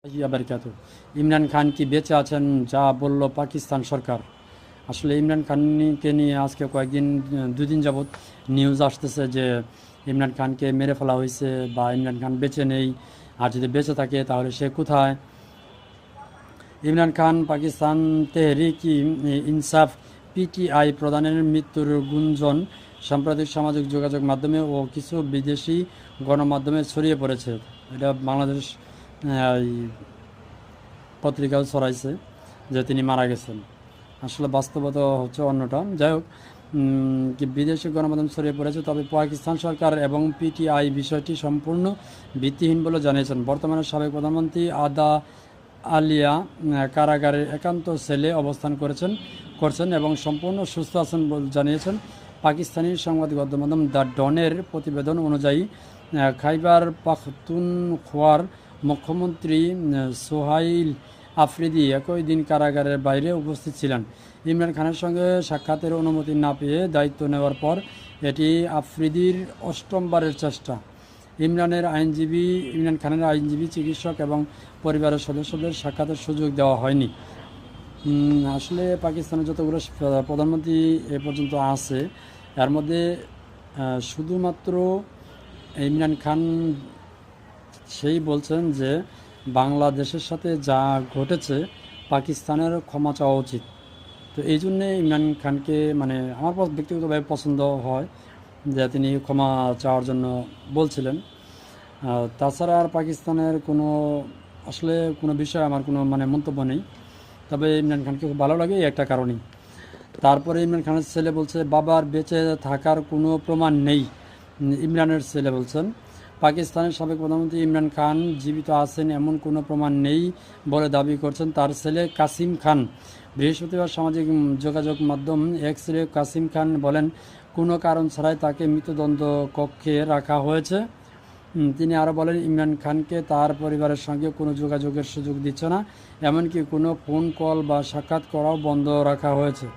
বারকাতু। ইমরান খান কি বেঁচে আছেন, যা বলল পাকিস্তান সরকার? আসলে ইমরান খানকে নিয়ে আজকে কয়েকদিন, দুদিন যাবৎ নিউজ আসতেছে যে ইমরান খানকে মেরে ফেলা হয়েছে বা ইমরান খান বেঁচে নেই, আর যদি বেঁচে থাকে তাহলে সে কোথায়। ইমরান খান পাকিস্তান তেহরিক ইনসাফ পিটিআই প্রধানের মৃত্যুর গুঞ্জন সাম্প্রতিক সামাজিক যোগাযোগ মাধ্যমে ও কিছু বিদেশি গণমাধ্যমে ছড়িয়ে পড়েছে। এটা বাংলাদেশ পত্রিকাও ছড়াইছে যে তিনি মারা গেছেন। আসলে বাস্তবতা হচ্ছে অন্যটা। যাই হোক, কি বিদেশি গণমাধ্যম ছড়িয়ে পড়েছে, তবে পাকিস্তান সরকার এবং পিটিআই বিষয়টি সম্পূর্ণ ভিত্তিহীন বলে জানিয়েছেন। বর্তমানে সাবেক প্রধানমন্ত্রী আদা আলিয়া কারাগারের একান্ত সেলে অবস্থান করছেন এবং সম্পূর্ণ সুস্থ আছেন বলে জানিয়েছেন। পাকিস্তানি সংবাদ গণমাধ্যম দ্য ডনের প্রতিবেদন অনুযায়ী খাইবার পাখতুনখোয়ার মুখ্যমন্ত্রী সোহাইল আফ্রিদি একই দিন কারাগারের বাইরে উপস্থিত ছিলেন। ইমরান খানের সঙ্গে সাক্ষাতের অনুমতি না পেয়ে দায়িত্ব নেওয়ার পর এটি আফ্রিদির অষ্টমবারের চেষ্টা। ইমরান খানের আইনজীবী, চিকিৎসক এবং পরিবারের সদস্যদের সাক্ষাতের সুযোগ দেওয়া হয়নি। আসলে পাকিস্তানের যতগুলো প্রধানমন্ত্রী এ পর্যন্ত আছে, এর মধ্যে শুধুমাত্র ইমরান খান সেই বলছেন যে বাংলাদেশের সাথে যা ঘটেছে পাকিস্তানের ক্ষমা চাওয়া উচিত। তো এই জন্যে ইমরান খানকে আমার ব্যক্তিগতভাবে পছন্দ হয় যে তিনি ক্ষমা চাওয়ার জন্য বলছিলেন। তাছাড়া আর পাকিস্তানের কোনো বিষয়ে আমার কোনো মন্তব্য নেই। তবে ইমরান খানকে খুব ভালো লাগে এই একটা কারণেই। তারপরে ইমরান খানের ছেলে বলছে বাবার বেঁচে থাকার কোনো প্রমাণ নেই। ইমরানের ছেলে বলছেন পাকিস্তানের সাবেক প্রধানমন্ত্রী ইমরান খান জীবিত আছেন এমন কোনো প্রমাণ নেই বলে দাবি করছেন তার ছেলে কাসিম খান। বৃহস্পতিবার সামাজিক যোগাযোগ মাধ্যম এক্সরে কাসিম খান বলেন, কোনো কারণ ছাড়াই তাকে মৃত্যুদণ্ড কক্ষে রাখা হয়েছে। তিনি আরও বলেন, ইমরান খানকে তার পরিবারের সঙ্গে কোনো যোগাযোগের সুযোগ দিচ্ছে না, এমনকি কোনো ফোন কল বা সাক্ষাৎ করাও বন্ধ রাখা হয়েছে।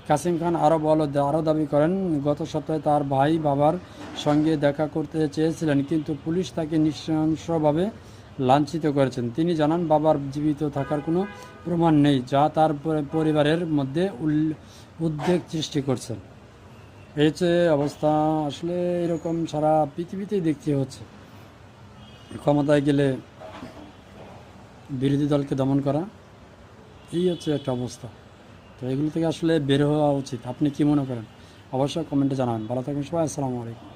কাসিম খান আরও দাবি করেন, গত সপ্তাহে তার ভাই বাবার সঙ্গে দেখা করতে চেয়েছিলেন, কিন্তু পুলিশ তাকে নৃশংসভাবে লাঞ্ছিত করেছেন। তিনি জানান, বাবার জীবিত থাকার কোনো প্রমাণ নেই, যা তার পরিবারের মধ্যে উদ্বেগ সৃষ্টি করছে। এই হচ্ছে অবস্থা। আসলে এরকম সারা পৃথিবীতেই দেখতে হচ্ছে, ক্ষমতায় গেলে বিরোধী দলকে দমন করা, এই হচ্ছে একটা অবস্থা। তো এগুলো থেকে আসলে বের হওয়া উচিত। আপনি কি মনে করেন? অবশ্যই কমেন্টে জানাবেন। ভালো থাকবেন সবাই। আসসালামু আলাইকুম।